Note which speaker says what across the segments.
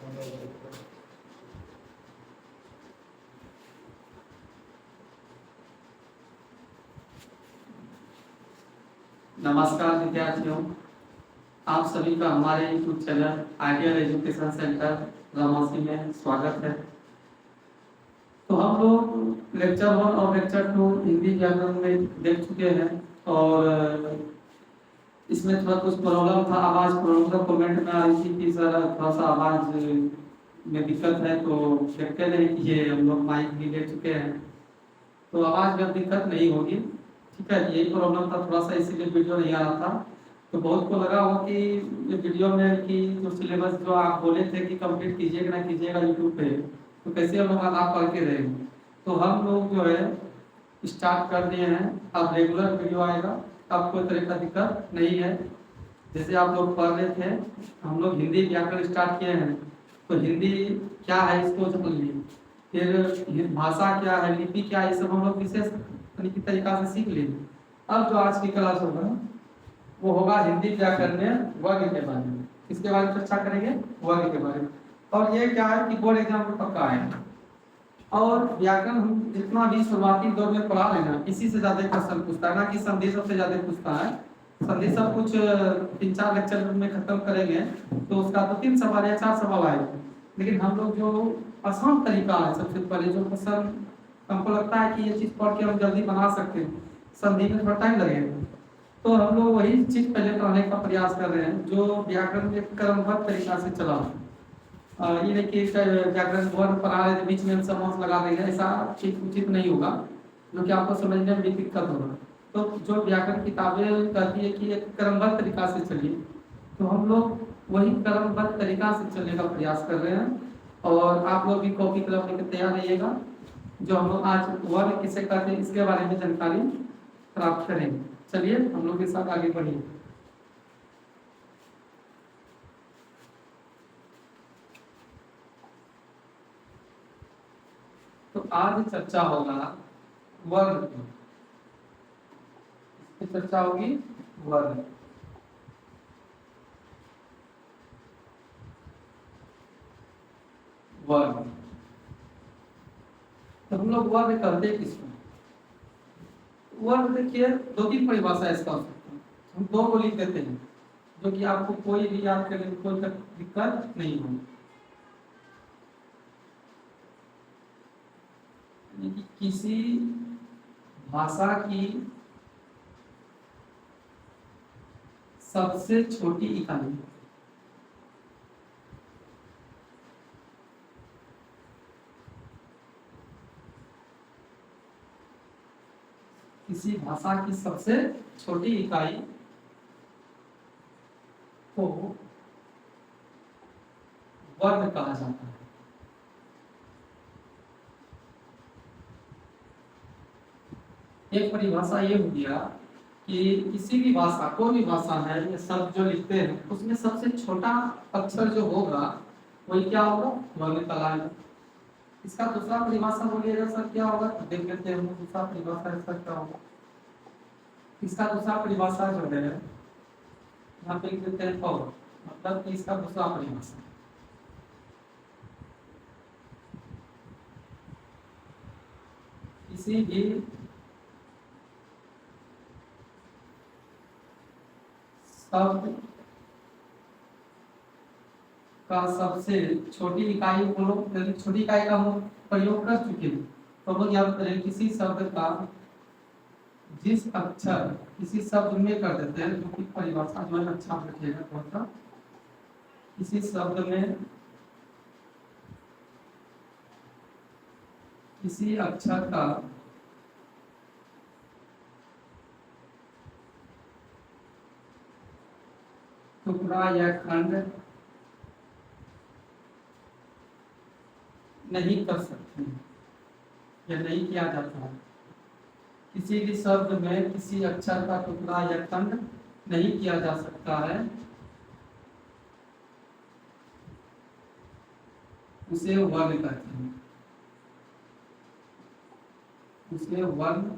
Speaker 1: नमस्कार विद्यार्थियों, आप सभी का हमारे YouTube channel ideal education centre Ramsi में स्वागत है। तो हम लोग लेक्चर 1 और लेक्चर 2 हिंदी व्याकरण में देख चुके हैं और इसमें थोड़ा कुछ प्रॉब्लम था, आवाज़ प्रॉब्लम कमेंट में आ रही थी कि सर थोड़ा सा आवाज़ में दिक्कत है, तो देखते रहे कि ये हम लोग माइक भी ले चुके हैं तो आवाज़ में दिक्कत नहीं होगी। ठीक है, यही प्रॉब्लम था थोड़ा सा, इसीलिए वीडियो नहीं आ रहा था। तो बहुत को लगा हो कि ये वीडियो में कि जो सिलेबस जो आप बोले थे कि कंप्लीट कीजिएगा ना कीजिएगा यूट्यूब पे, तो कैसे हम लोग आधा पढ़ के रहेंगे। तो हम लोग जो है स्टार्ट कर दिए हैं, अब रेगुलर वीडियो आएगा, अब कोई तरह का दिक्कत नहीं है। जैसे आप लोग पढ़ रहे थे, हम लोग हिंदी व्याकरण स्टार्ट किए हैं, तो हिंदी क्या है इसको समझ लिए, फिर भाषा क्या है, लिपि क्या है, ये सब हम लोग विशेष तरीका से सीख लिए। अब जो आज की क्लास होगा वो होगा हिंदी व्याकरण में वर्ग के बारे में। किसके बारे में चर्चा करेंगे? वर्ग के बारे में। और ये क्या है कि बोर्ड एग्जाम में पक्का है, और व्याकरण हम जितना भी शुरुआती दौर में पढ़ा लेना, इसी से ज्यादा क्वेश्चन पूछता है, ना कि संधि सबसे ज्यादा पूछता है। संधि सब कुछ 3-4 लेक्चर में खत्म करेंगे तो उसका 2-3 सवाल या 4 सवाल आएगा। लेकिन हम लोग जो आसान तरीका है, सबसे पहले जो क्वेश्चन हमको लगता है कि ये चीज पढ़ के हम जल्दी बना सकते हैं, संधि में थोड़ा टाइम लगेगा, तो हम लोग वही चीज पहले पढ़ने का प्रयास कर रहे हैं जो व्याकरण में क्रमबद्ध तरीका से चला। ये नहीं कि व्याकरण वर्ण पढ़ा रहे थे बीच में हम समास लगा देंगे, ऐसा चीज उचित नहीं होगा, जो कि आपको समझने में भी दिक्कत होगा। तो जो व्याकरण किताबें कहती है कि एक क्रमबद्ध तरीका से चलिए, तो हम लोग वही क्रमबद्ध तरीका से चलने का प्रयास कर रहे हैं। और आप लोग भी कॉपी कलम लेकर तैयार रहिएगा। जो हम लोग आज वर्ग किसे कहते हैं इसके बारे में जानकारी प्राप्त करेंगे। चलिए हम लोग के साथ आगे बढ़िए। तो आज चर्चा होगा वर्ग की, इसकी चर्चा होगी वर्ग। वर्ग तो हम लोग वर्ग करते किसको? वर्ग देखिए 2-3 परिभाषा इसका हो सकता है, हम 2 को लिख देते हैं, जो कि आपको कोई भी याद करने में कोई दिक्कत नहीं होगी। कि किसी भाषा की सबसे छोटी इकाई किसी भाषा की सबसे छोटी इकाई को वर्ग कहा जाता है। एक परिभाषा ये हो गया कि किसी भी भाषा, कोई भी भाषा है, ये शब्द जो लिखते हैं उसमें सबसे छोटा अक्षर जो होगा वही क्या होगा? वर्ग कहलाएगा। इसका दूसरा परिभाषा बोलिएगा सर क्या होगा? देख लेते हैं हम दूसरा परिभाषा इसका क्या होगा। इसका दूसरा परिभाषा जो है यहाँ पे लिख देते हैं और, मतलब कि इसका दूसरा परिभाषा किसी भी शब्द का सबसे छोटी इकाई को लोग छोटी इकाई का हम प्रयोग कर चुके हैं, तो लोग याद करें किसी शब्द का जिस अक्षर किसी शब्द में कर देते हैं, जो कि परिभाषा जो है अच्छा बैठेगा थोड़ा सा। किसी शब्द में किसी अक्षर का टुकड़ा या खंड नहीं कर सकते या नहीं किया जाता है। किसी भी शब्द में किसी अक्षर का टुकड़ा या खंड नहीं किया जा सकता है, उसे वर्ग कहते हैं। उसे वर्ग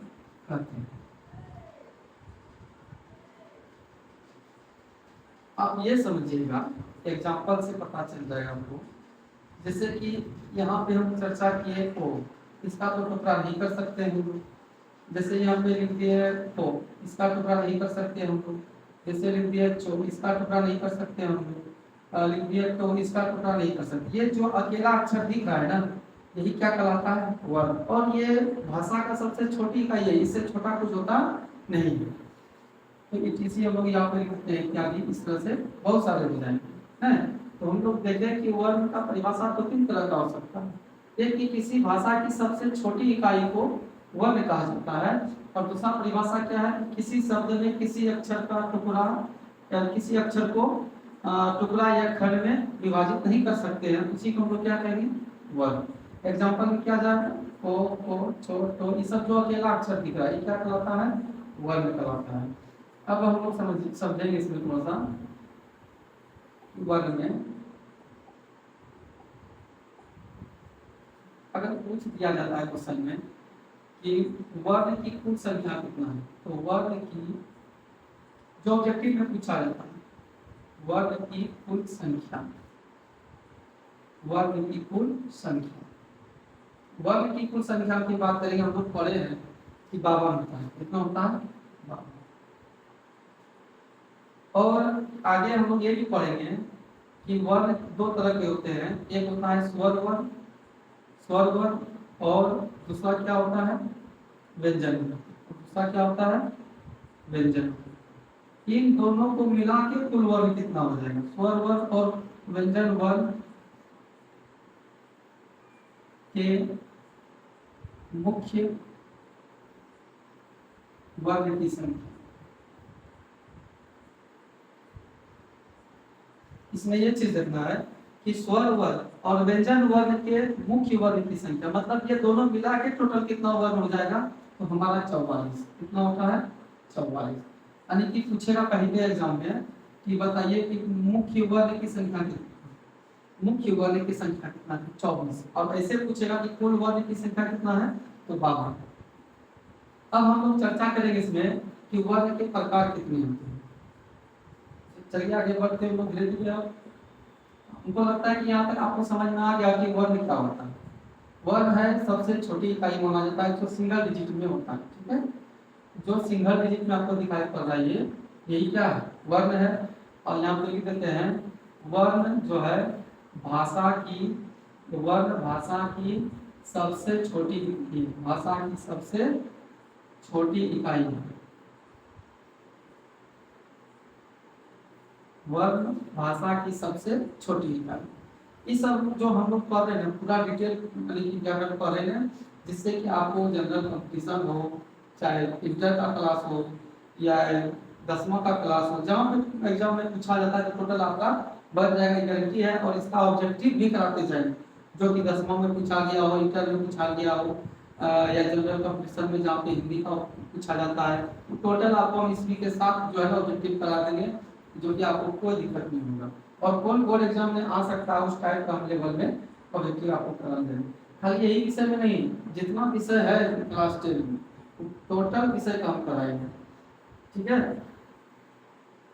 Speaker 1: कहते हैं। आप ये समझिएगा, एग्जाम्पल से पता चल जाएगा आपको जैसे कि यहाँ पे हम चर्चा किए ओ, इसका तो टुकड़ा नहीं कर सकते हैं। जैसे यहाँ पे लिख दिए तो इसका टुकड़ा नहीं कर सकते हम लोग। जैसे लिख दिया चो, इसका टुकड़ा नहीं कर सकते हम लोग। लिख दिया तो इसका टुकड़ा नहीं कर सकते। ये जो अकेला अक्षर दिख रहा है ना, यही क्या कहलाता है? वर्ण। और ये भाषा का सबसे छोटी इकाई है, इससे छोटा कुछ होता नहीं है। तो इसी हम लोग यहाँ पे लिखते हैं इत्यादि, इस तरह से बहुत सारे हो जाएंगे हैं। तो हम लोग देखें कि वर्ण का परिभाषा तो तीन तरह का हो सकता है। एक कि किसी भाषा की सबसे छोटी इकाई को वर्ण कहा जाता है, और दूसरा परिभाषा क्या है? किसी शब्द में किसी अक्षर का टुकड़ा या किसी अक्षर को टुकड़ा या खंड में विभाजित नहीं कर सकते हैं, उसी को हम लोग क्या कहेंगे? वर्ण। एग्जाम्पल में क्या जाए? ओ छो तो, ये सब जो अकेला अक्षर दिख रहा है, ये क्या कहलाता है? वर्ण कहलाता है। अब हम लोग समझेंगे इसमें थोड़ा सा। वर्ण में अगर पूछ दिया जाता है क्वेश्चन में कि वर्ण की कुल संख्या कितना है, तो वर्ण की जो ऑब्जेक्टिव में पूछा जाता है, वर्ण की कुल संख्या, वर्ण की कुल संख्या, वर्ण की कुल संख्या की बात करेंगे। हम लोग पढ़े हैं कि 52 होता है। कितना होता है? 52। और आगे हम लोग ये भी पढ़ेंगे कि वर्ण दो तरह के होते हैं। एक होता है स्वर वर्ण, स्वर वर्ण, और दूसरा क्या होता है? व्यंजन वर्ण। दूसरा क्या होता है? व्यंजन वर्ण। इन दोनों को मिला के कुल वर्ण कितना हो जाएगा? स्वर वर्ण और व्यंजन वर्ण के मुख्य वर्ण की संख्या। इसमें यह चीज देखना है कि स्वर वर्ण और व्यंजन वर्ण के मुख्य वर्ण की संख्या, मतलब ये दोनों मिला के टोटल कितना वर्ण हो जाएगा? तो हमारा 44। कितना होता है? 44। यानी कि पूछेगा पहले एग्जाम में कि बताइए कि मुख्य वर्ण की संख्या कितनी, मुख्य वर्ण की संख्या कितना है? 24। और ऐसे पूछेगा कि कुल वर्ण की संख्या कितना है? तो 52। अब हम लोग चर्चा करेंगे इसमें कि वर्ण के प्रकार कितने होते हैं। चलिए आगे बढ़ते हैं लोग धीरे धीरे। हमको लगता है कि यहाँ तक आपको समझ में आ गया कि वर्ण क्या होता है। वर्ण है सबसे छोटी इकाई माना जाता है जो सिंगल डिजिट में होता है। ठीक है, जो सिंगल डिजिट में आपको दिखाई पड़ रहा है यही क्या है? वर्ण है। और यहाँ पे लिख देते हैं वर्ण जो है भाषा की, वर्ण भाषा की सबसे छोटी, भाषा की सबसे छोटी इकाई है। वर्ण भाषा की सबसे छोटी इकाई। ये सब जो हम लोग पढ़ रहे हैं पूरा डिटेल व्याकरण पढ़ रहे हैं, जिससे कि आपको जनरल कंपटीशन हो, चाहे इंटर का क्लास हो या 10वां का क्लास हो, जहाँ पे एग्जाम में पूछा जाता है तो टोटल आपका बढ़ जाएगा, गारंटी है। और इसका ऑब्जेक्टिव भी कराते जाएंगे, जो कि 10वां में पूछा गया हो, इंटर में पूछा गया हो, या जनरल कंपटीशन में जहाँ पे हिंदी का पूछा जाता है, तो टोटल आपको हम इसी के साथ जो है ऑब्जेक्टिव करा देंगे, जो कि आपको कोई दिक्कत नहीं होगा। और कौन बोर्ड एग्जाम में आ सकता है उस टाइप का हम लेवल में ऑब्जेक्टिव आपको करा देंगे। खाली यही विषय में नहीं, जितना विषय है क्लास 10 में टोटल विषय का हम कराएंगे। ठीक है,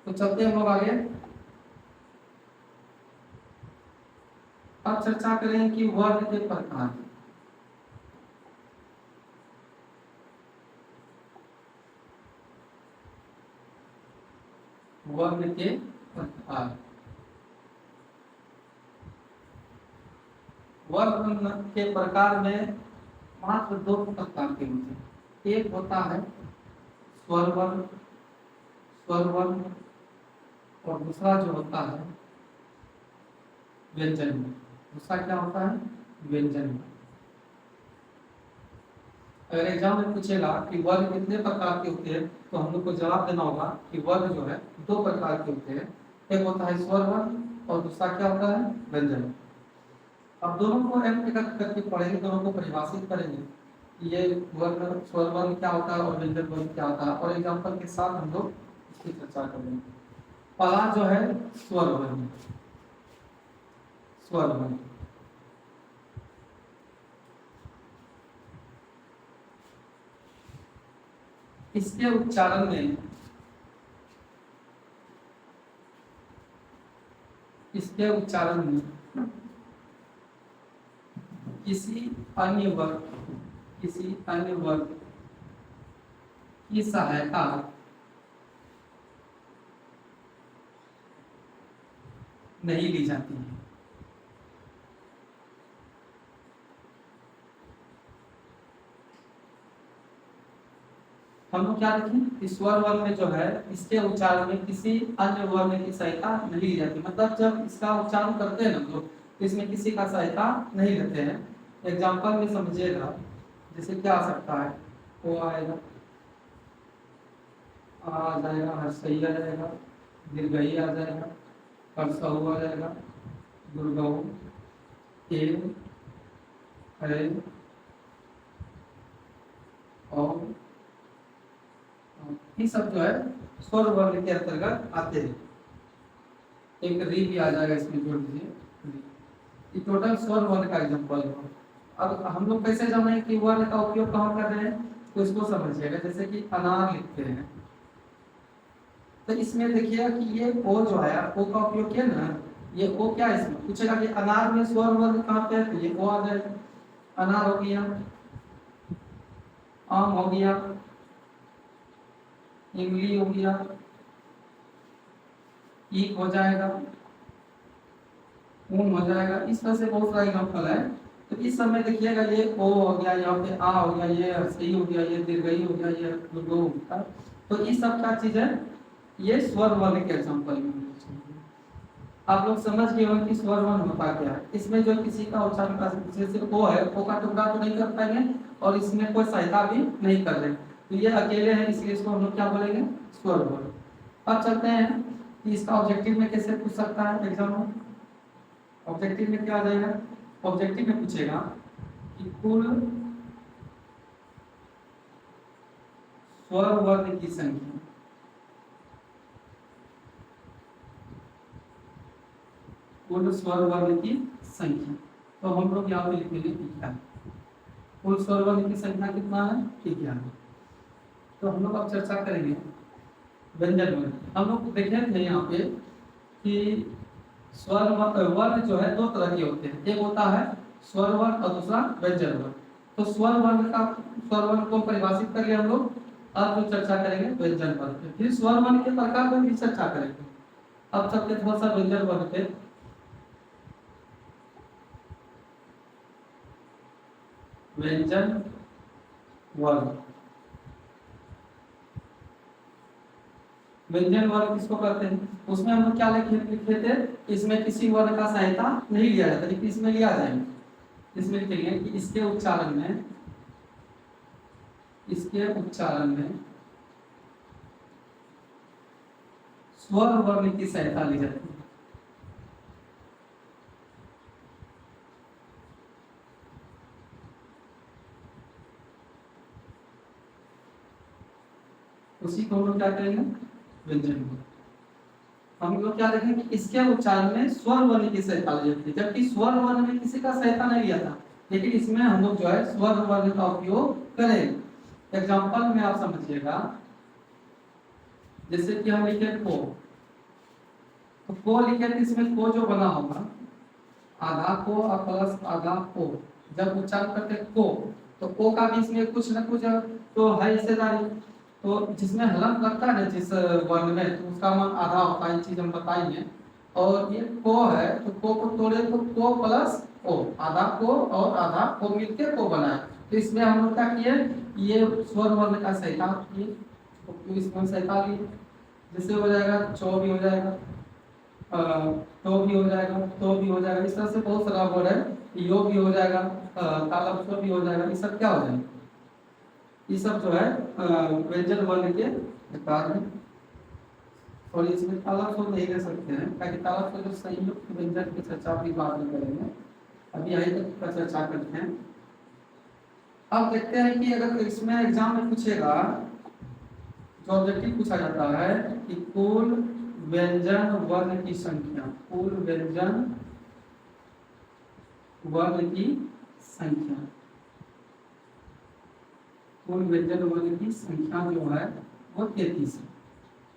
Speaker 1: तो चलते हैं हम लोग आगे। अब चर्चा करें कि वर्ण के प्रकार। वर्ण के प्रकार, वर्ण के प्रकार में मात्र दो प्रकार के होते हैं। एक होता है स्वर वर्ण, स्वर वर्ण, और दूसरा जो होता है व्यंजन वर्ण। दूसरा क्या होता है? व्यंजन वर्ण। अगर एग्जाम में पूछेगा कि वर्ण कितने प्रकार के होते हैं, तो हम लोग को जवाब देना होगा कि वर्ण जो है दो प्रकार के होते हैं। एक होता है स्वर वर्ण और दूसरा क्या होता है? व्यंजन। अब दोनों को एक करके पढ़ेंगे, दोनों को परिभाषित करेंगे। ये वर्ण, स्वर वर्ण क्या होता है और व्यंजन वर्ण क्या होता है, और एग्जाम्पल के साथ हम लोग इसकी चर्चा करेंगे। पहला जो है स्वर वर्ण, स्वर वर्ण। इसके उच्चारण में, इसके उच्चारण में किसी अन्य वर्ग की सहायता नहीं ली जाती है। हम लोग क्या देखें, स्वर वर्ण में जो है इसके उच्चारण में किसी अन्य वर्ण की सहायता नहीं ली जाती। मतलब जब इसका उच्चारण करते हैं ना लोग, तो इसमें किसी का सहायता नहीं लेते हैं। एग्जाम्पल में समझिएगा, जैसे क्या आ सकता है, ओ आएगा, आ जाएगा, हर्षई आ जाएगा, दीर्घई आ जाएगा, हर्षऊ आ जाएगा, दुर्गऊ, ए, है, और ये सब जो है स्वर वर्ण के अंतर्गत आते हैं। एक री भी आ जाएगा इसमें, जोड़ दीजिए। ये टोटल स्वर वर्ण का एग्जांपल है। अब हम लोग कैसे जानें कि वर्ण का उपयोग कहाँ कर रहे हैं, तो इसको समझिएगा। जैसे कि अनार लिखते हैं, तो इसमें देखिएगा कि ये ओ जो है, ओ का उपयोग किया ना, ये ओ क्या है, इसमें पूछेगा कि अनार में स्वर वर्ण कहाँ पे है, तो ये ओ आ जाएगा। अनार हो गया, आम हो गया, इमली हो गया, ईख हो जाएगा, ऊन हो जाएगा। इस तरह से बहुत सारे एग्जाम्पल है। तो इस समय देखिएगा ये ओ हो गया, यहाँ पे आ हो गया, ये सही हो गया, ये दीर्घई हो गया, ये दो हो गया। तो ये सब क्या चीज है, ये स्वर वर्ण के एग्जाम्पल में। आप लोग समझ गए होंगे कि स्वर वर्ण होता क्या है। इसमें जो किसी का उच्चारण का जैसे ओ है, ओ का टुकड़ा तो नहीं कर पाएंगे और इसमें कोई सहायता भी नहीं कर रहे, तो ये अकेले हैं, इसलिए इसको हम लोग क्या बोलेंगे, स्वर वर्ण। अब चलते हैं कि इसका ऑब्जेक्टिव में कैसे पूछ सकता है एग्जाम में। ऑब्जेक्टिव में क्या आ जाएगा, ऑब्जेक्टिव में पूछेगा कि कुल स्वर वर्ण की संख्या, कुल स्वर वर्ण की संख्या। तो हम लोग यहाँ पे लिखेंगे क्या, कुल स्वर वर्ण की संख्या कितना है, ठीक है। तो हम लोग अब चर्चा करेंगे व्यंजन वर्ण। हम लोग देखे थे यहाँ पे कि स्वर वर्ण जो है दो तरह के होते हैं, एक होता है स्वर वर्ण और दूसरा व्यंजन वर्ण। तो स्वर वर्ण को परिभाषित करके हम लोग अब जो चर्चा करेंगे व्यंजन वर्ण पे, फिर स्वर वर्ण के प्रकार पर भी चर्चा करेंगे। अब चलते थोड़ा सा व्यंजन वर्ण पे। व्यंजन वर्ण, व्यंजन वर्ण किसको कहते हैं, उसमें हम लोग क्या लिखे थे, इसमें किसी वर्ण का सहायता नहीं लिया जाता, लेकिन इसमें लिया जाएगा। इसमें लिखेंगे कि इसके उच्चारण में स्वर वर्ण की सहायता ली जाती है। उसी को हम लोग क्या करेंगे, व्यंजन वर्ण। हम लोग क्या देखेंगे कि इसके उच्चारण में स्वर वर्ण की सहायता ली जाती है, जबकि स्वर वर्ण में किसी का सहायता नहीं लिया था, लेकिन इसमें हम लोग जो है स्वर वर्ण का उपयोग करेंगे। एग्जाम्पल में आप समझिएगा, जैसे कि हम लिखे को, तो को लिखे तो इसमें को जो बना होगा, आधा को और प्लस आधा को, जब उच्चारण करते को, तो को का भी इसमें कुछ न कुछ तो है हिस्सेदारी। तो जिसमें हलंत लगता है जिस वर्ण में, तो उसका मान आधा होता है, चीज हम बताएंगे। और ये को है, तो को तोड़े तो को प्लस ओ, आधा को और आधा को मिलकर को बनाए। तो इसमें हम लोग क्या किए, ये स्वर वर्ण का सहायता किए, तो इसमें सहायता लिए। जैसे हो जाएगा चो भी हो जाएगा, तो भी हो जाएगा, तो भी हो जाएगा। इस तरह से बहुत सारा वर्ड है, यो भी हो जाएगा, तालव्य भी हो जाएगा। ये सब क्या हो जाएगा, ये सब जो है व्यंजन वर्ण के प्रकार हैं। और इसमें तालव्य नहीं ले सकते हैं, ताकि तालव्य जो संयुक्त व्यंजन की चर्चा भी बाद में करेंगे, अभी यही तक का चर्चा करते हैं। अब देखते हैं कि अगर इसमें एग्जाम में पूछेगा, जो ऑब्जेक्टिव पूछा जाता है कि कुल व्यंजन वर्ण की संख्या, कुल व्यंजन वर्ण की संख्या, कुल व्यंजन वर्ण की संख्या जो है वो 33 है।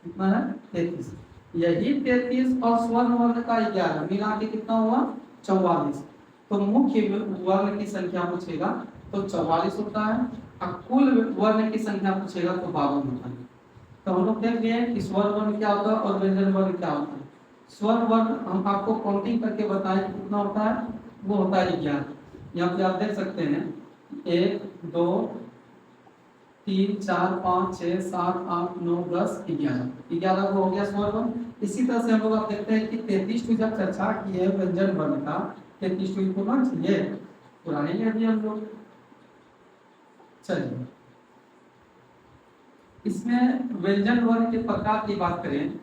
Speaker 1: कितना है, 33। यही 33 और स्वर्ण वर्ण का 11 मिला के कितना हुआ, 44। तो मुख्य वर्ण की संख्या पूछेगा तो 44 होता है, और कुल वर्ण की संख्या पूछेगा तो 52 होता है। तो हम लोग देख लिए कि स्वर वर्ण क्या होता है और व्यंजन वर्ण क्या होता है। स्वर वर्ण हम आपको काउंटिंग करके बताएं कितना होता है, वो होता है 11। यहाँ पे आप देख सकते हैं 1 2 3 4 5 6 7 8 9 10 11 को हो गया स्वर वर्ण। इसी तरह से हम लोग आप देखते हैं कि 33 की जब चर्चा की है व्यंजन वर्ण का, 33 को ना चाहिए पुराने में अभी हम लोग। चलिए इसमें व्यंजन वर्ण के प्रकार की बात करें,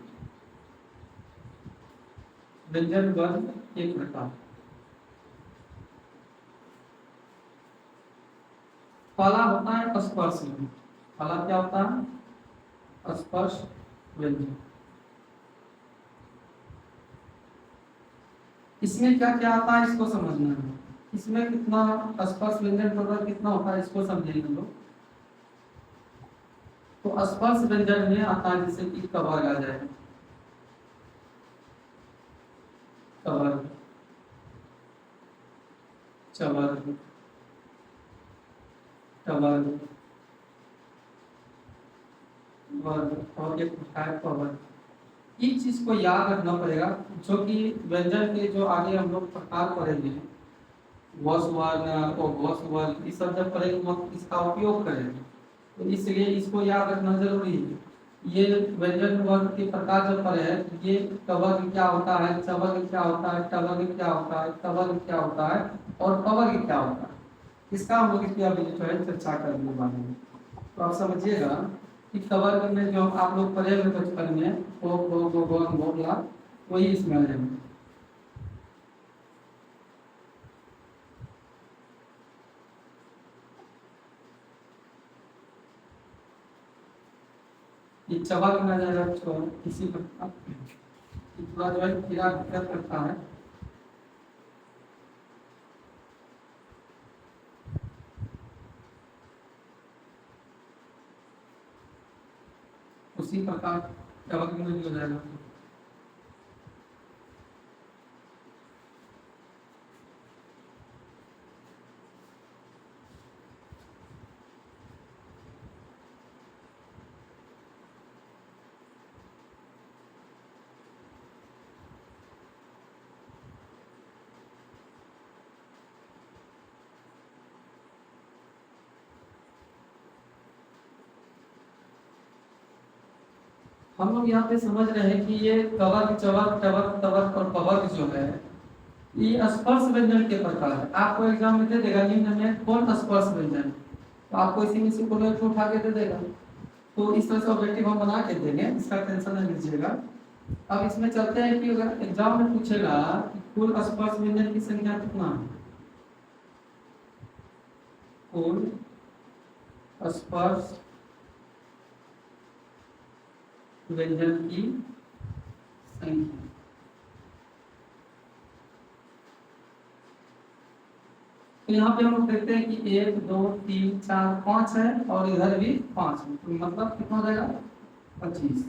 Speaker 1: व्यंजन वर्ण के प्रकार। पहला होता है स्पर्श व्यंजन। पहला क्या होता है? स्पर्श व्यंजन। इसमें क्या क्या आता है इसको समझना है। इसमें कितना स्पर्श व्यंजन प्रकार कितना होता है इसको समझेंगे हम लोग। तो स्पर्श व्यंजन में आता है जैसे कि कवर आ जाए, कवर, चवर, टवर, वर्ग और एक है पवर। इस चीज को याद रखना पड़ेगा, जो कि व्यंजन के जो आगे हम लोग प्रकार पढ़ेंगे, वस वर्ण और वस वर्ण, ये सब जब पढ़ेंगे तो इसका उपयोग करेंगे, तो इसलिए इसको याद रखना जरूरी है। ये व्यंजन वर्ण के प्रकार जब पढ़े हैं, ये कवर्ग क्या होता है, चवर्ग क्या होता है, टवर्ग क्या होता है, तवर्ग क्या होता है और पवर्ग क्या होता है, इसका हम लोग इसकी अभी जो है चर्चा करने वाले हैं। तो आप समझिएगा कि कवर्ग में जो आप लोग पढ़े हुए बचपन में बोला वही इसमें आ जाएंगे। ये चवर्ग में आ जाएगा तो किसी प्रकार पूरा जो है कीड़ा दिक्कत करता है। उसी प्रकार टवर्ग में भी हो जाएगा। हम लोग यहाँ पे समझ रहे हैं कि ये कवर्ग, चवर्ग, टवर्ग, तवर्ग और पवर्ग जो है ये स्पर्श व्यंजन के प्रकार है। आपको एग्जाम में दे देगा निम्न में कौन स्पर्श व्यंजन, तो आपको इसी में से कोई एक उठा के दे देगा। तो इस तरह से ऑब्जेक्टिव हम बना के देंगे, इसका टेंशन नहीं लीजिएगा। अब इसमें चलते हैं कि अगर एग्जाम में पूछेगा कि कुल स्पर्श व्यंजन की संख्या कितना है, कुल स्पर्श व्यंजन की संख्या। तो यहाँ पे हम लोग देखते हैं कि 1 2 3 4 5 है और इधर भी 5 है, तो मतलब कितना हो जाएगा 25।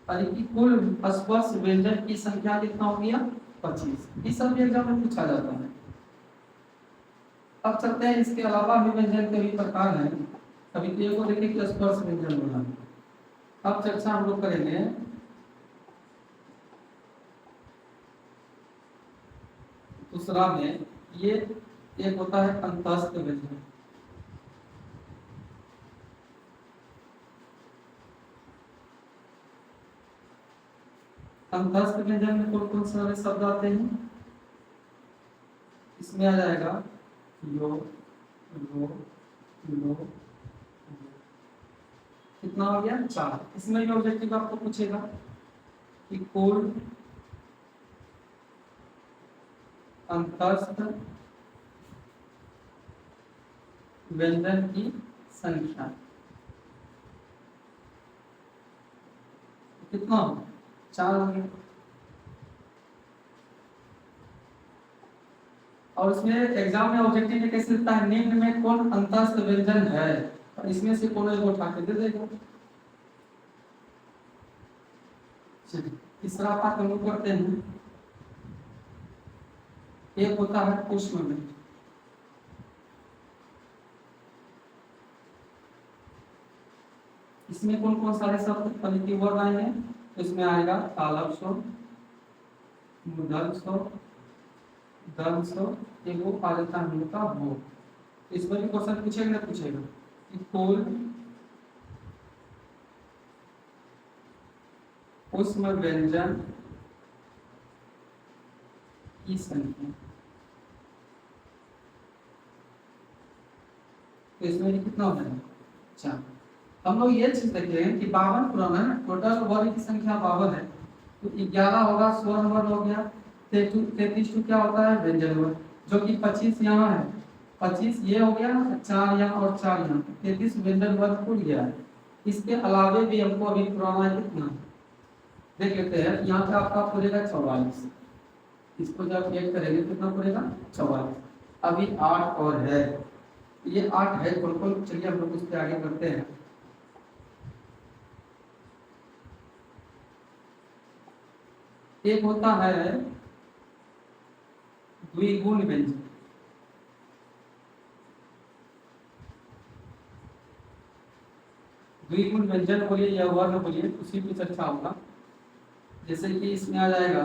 Speaker 1: और की कुल स्पर्श व्यंजन की संख्या कितना हो गया 25। इस सब एग्जाम में पूछा जाता है। अब चलते हैं इसके अलावा भी व्यंजन के भी प्रकार हैं। अभी तो ये को देखिए कि स्पर्श व्यंजन बोला। अब चर्चा हम लोग करेंगे दूसरा में, ये एक होता है अंतस्थ व्यंजन। अंतस्थ व्यंजन में कौन कौन सारे शब्द आते हैं, इसमें आ जाएगा यो, लो, लो, कितना हो गया 4। इसमें भी ऑब्जेक्टिव आपको पूछेगा कि कुल अंतस्थ व्यंजन की संख्या कितना हो 4 हो गया। और इसमें एग्जाम में ऑब्जेक्टिव में कैसे लिखता है, निम्न में कौन अंतस्थ व्यंजन है, और इसमें से कौन एक उठा के दे देगा। तीसरा पाठ हम लोग करते हैं एक होता है पुष्प व्यंजन। इसमें कौन कौन सारे शब्द फलित वर्ड आएंगे? इसमें आएगा तालब स्वर, मूर्धन्य स्वर, दंत स्वर, एक वो आ जाता है हम लोग का वो। इस पर भी क्वेश्चन पूछेगा ना पूछेगा कि कुल पुष्प व्यंजन की संख्या। तो इसमें भी कितना हो जाएगा? 4। हम लोग ये चीज देख रहे हैं कि 52 पुराना है, टोटल वर्ण की संख्या 52 है, तो 11 होगा स्वर्ण वर्ण हो गया, 33 क्या होता है व्यंजन वर्ण, जो कि 25 यहाँ है, 25 ये हो गया, 4 यहाँ और 4 यहाँ, 33 व्यंजन वर्ण खुल गया है। इसके अलावे भी हमको अभी पुराना कितना देख लेते हैं। यहाँ पे आपका पूरेगा 44, इसको जब ऐड करेंगे कितना पूरेगा 44। अभी 8 और है, ये 8 है बिल्कुल। चलिए हम लोग उसके आगे करते हैं। एक होता है द्विगुण व्यंजन। द्विगुण व्यंजन बोलिए या वर्ण बोलिए, उसी पे चर्चा होगा। जैसे कि इसमें आ जाएगा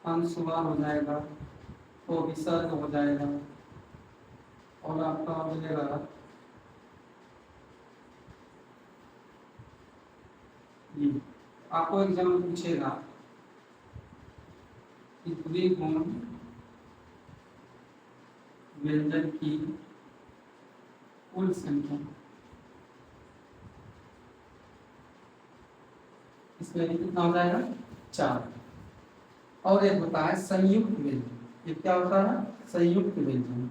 Speaker 1: अंशुमान हो जाएगा, तो विसर्ग हो जाएगा, और आपका हो जाएगा ये। आपको एग्जाम में पूछेगा कि द्विगुण व्यंजन की कुल संख्या, इसमें कितना हो जाएगा 4। और एक होता है संयुक्त व्यंजन। ये क्या होता है? संयुक्त व्यंजन।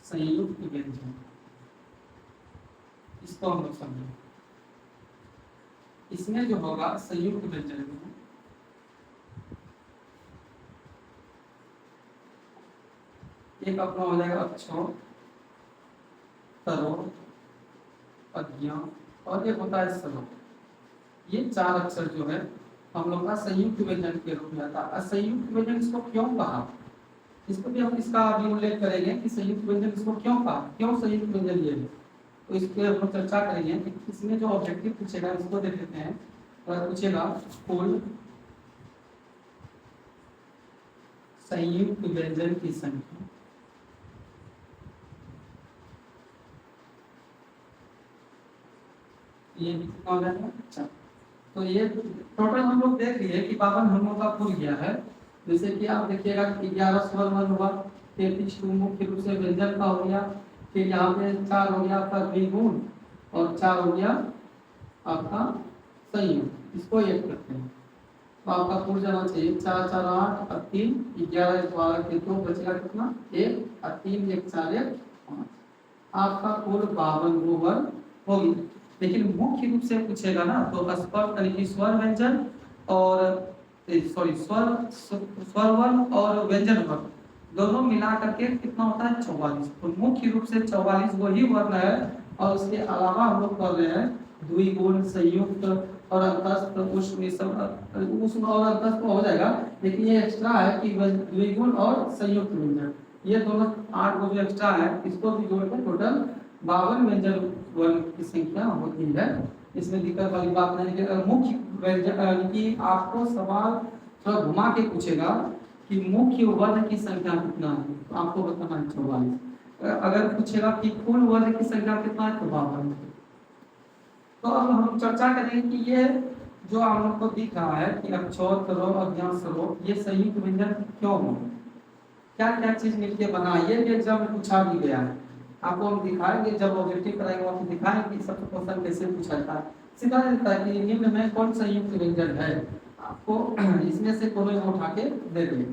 Speaker 1: संयुक्त व्यंजन, इसको हम लोग समझें। इसमें जो होगा संयुक्त व्यंजन में एक अपना हो जाएगा अक्षर, तरो, अज्ञा, और एक होता है सरो। ये 4 अक्षर जो है हम लोग का संयुक्त व्यंजन के रूप में आता है। संयुक्त व्यंजन इसको क्यों कहा, इसको भी हम इसका अभी उल्लेख करेंगे कि संयुक्त व्यंजन इसको क्यों कहा, क्यों संयुक्त व्यंजन ये है, तो इस पे हम चर्चा करेंगे। कि इसमें जो ऑब्जेक्टिव पूछेगा उसको देख लेते हैं। और पूछेगा कुल संयुक्त व्यंजन की संख्या। ये भी कितना हो जाएगा? अच्छा, तो ये टोटल हम लोग देख लिए कि 52 हम लोग का खुल गया है। जैसे कि आप देखिएगा 11 स्वर्ण वर्ण हुआ, 33 मुख्य रूप से व्यंजन का हो गया, फिर यहाँ पे 4 हो गया आपका द्विगुण, और 4 हो गया आपका संयुक्त। इसको एक करते हैं तो आपका पूर्ण जाना चाहिए 4 4 8 और 3 11 12 के 2 बचेगा कितना 1 और 3 1 4 1 5। आपका कुल 52 वर्ण होगी। लेकिन मुख्य रूप से पूछेगा ना तो स्वर यानी कि स्वर व्यंजन और सॉरी स्वर वर्ण और व्यंजन वर्ण दोनों मिला करके कितना होता है 44। तो मुख्य रूप से 44 वही वर्ण है, और उसके अलावा हम लोग कर रहे हैं द्विगुण, संयुक्त और अंतस्थ, उष्ण और अंतस्थ हो जाएगा। लेकिन ये एक्स्ट्रा है कि द्विगुण और संयुक्त व्यंजन, ये दोनों 8 को जो एक्स्ट्रा है इसको भी जोड़कर टोटल 52 व्यंजन वर्ण की संख्या होती है। इसमें दिक्कत वाली बात नहीं है। अगर मुख्य व्यंजन की आपको सवाल थोड़ा घुमा के पूछेगा कि मुख्य वर्ण की संख्या कितना है तो आपको बताना है 44। अगर पूछेगा कि कुल वर्ण की संख्या कितना है तो 52। तो अब हम चर्चा करेंगे कि ये जो हम लोग को दिख रहा है कि अक्षर, तरो, अज्ञा, सरो, ये संयुक्त व्यंजन क्यों हो, क्या क्या चीज मिलके बना, ये भी एग्जाम में पूछा भी गया है। आपको हम दिखाएंगे, जब ऑब्जेक्टिव कराएंगे आपको दिखाएंगे कि सब क्वेश्चन कैसे पूछा जाता है। सीधा देता है कि निम्न में कौन संयुक्त व्यंजन है, आपको इसमें से कोई उठा के दे दे,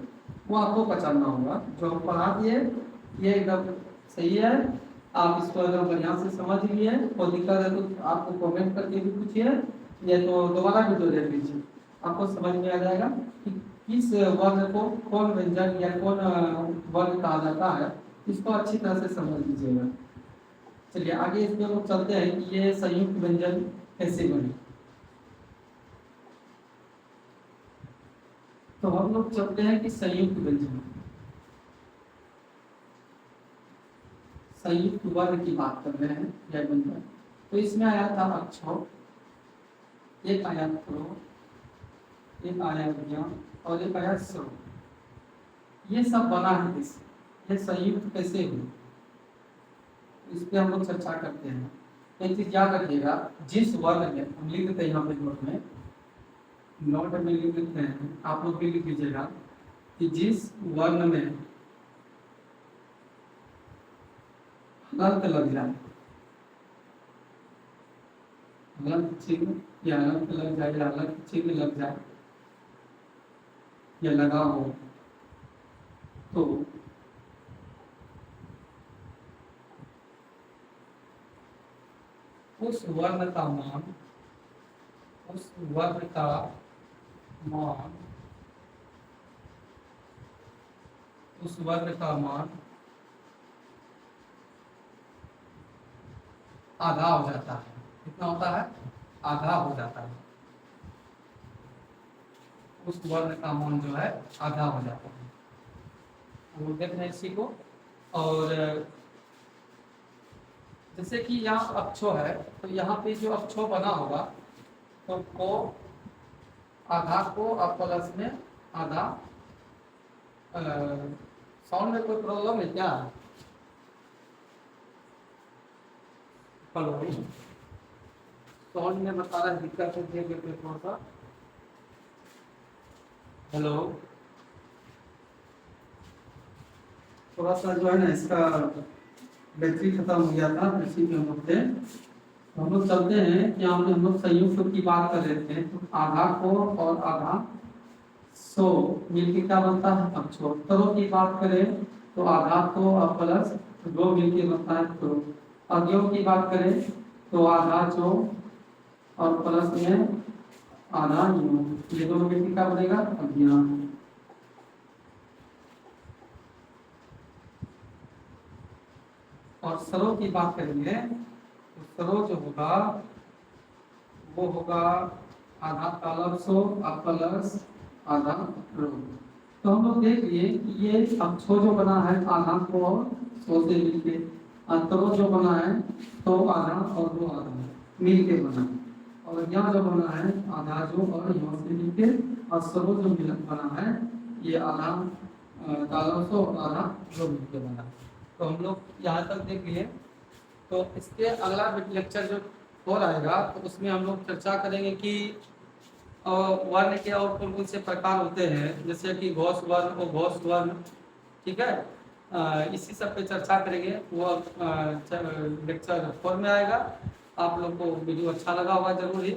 Speaker 1: वो आपको पहचानना होगा। जो हम पढ़ा दिए ये एकदम सही है, आप इसको एकदम बढ़िया से समझ लिए। कोई दिक्कत है तो आपको कमेंट करके भी पूछिए, या तो दोबारा वीडियो देख लीजिए, आपको समझ में आ जाएगा कि किस वर्ण को कौन व्यंजन या कौन वर्ण कहा जाता है, इसको अच्छी तरह से समझ लीजिएगा। चलिए आगे इसमें हम लोग चलते हैं कि ये संयुक्त व्यंजन कैसे बने। तो हम लोग चलते हैं कि संयुक्त व्यंजन, संयुक्त वर्ण की बात कर रहे हैं या व्यंजन। तो इसमें आया था अक्षर, एक आया क्रो, एक आया व्यंजन और एक आया स्वर। ये सब बना है किससे, ये संयुक्त कैसे हुई, इस पे हम लोग चर्चा करते हैं। एक चीज याद रखिएगा, जिस वर्ण में हम लिख देते हैं यहाँ पे नोट में लिख देते हैं, आप लोग भी लिख लीजिएगा कि जिस वर्ण में हलंत लग जाए, हलंत चिन्ह या हलंत लग जाए या हलंत चिन्ह लग जाए या लगा हो, तो उस वर्ण का मान, उस वर्ण का मान, उस वर्ण का मान आधा हो जाता है। कितना होता है, आधा हो जाता है। उस वर्ण का मान जो है आधा हो जाता है। वो देख रहे हैं इसी को। और जैसे कि यहाँ अक्षो है, तो यहाँ पे जो अक्षो बना होगा तो को आधा को अब प्लस में आधा। साउंड में कोई प्रॉब्लम है क्या? हेलो, साउंड में बता रहा है दिक्कत है, देख लेते थोड़ा सा। हेलो, थोड़ा सा जो है ना इसका बैटरी खत्म हो गया था, इसी में हम लोग थे। हम लोग चलते हैं कि हम लोग संयुक्त की बात कर रहे थे। तो आधा को और आधा 100 मिलके क्या बनता है अक्षो। करो की बात करें तो आधा को और प्लस 2 मिलके बनता है करो। अज्ञों की बात करें तो आधा जो और प्लस में आधा यूं, ये दोनों मिलके क्या बनेगा अज्ञान। और सरो की बात करेंगे तो सरो जो होगा वो होगा आधा प्लस 100 और प्लस आधा रो। तो हम लोग देख लिए कि ये अक्षो जो बना है आधा को और 100 से मिलके, अंतरो जो बना है तो आधा और 2 आधा मिलके बना, और यहाँ जो बना है आधा जो और यहाँ से मिलके, और सरो जो बना है ये आधा प्लस 100 और आधा रो मिलके बना। तो हम लोग यहाँ तक देख लिए। तो इसके अगला लेक्चर जो हो रहेगा तो उसमें हम लोग चर्चा करेंगे कि वर्ण के और कौन कौन से प्रकार होते हैं, जैसे कि घोष वर्ण और घोष वर्ण। ठीक है, इसी सब पे चर्चा करेंगे। वो लेक्चर 4 में आएगा। आप लोग को वीडियो अच्छा लगा होगा जरूर ही।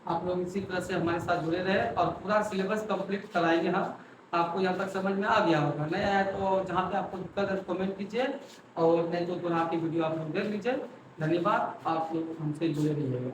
Speaker 1: आप लोग इसी तरह से हमारे साथ जुड़े रहे और पूरा सिलेबस कंप्लीट कराएंगे हम। आपको यहाँ तक समझ में आ गया होगा, नहीं आया तो जहाँ पे आपको दिक्कत है कमेंट कीजिए, और नहीं तो पुनः की वीडियो आप लोग देख लीजिए। धन्यवाद, आप लोग हमसे जुड़े रहिएगा।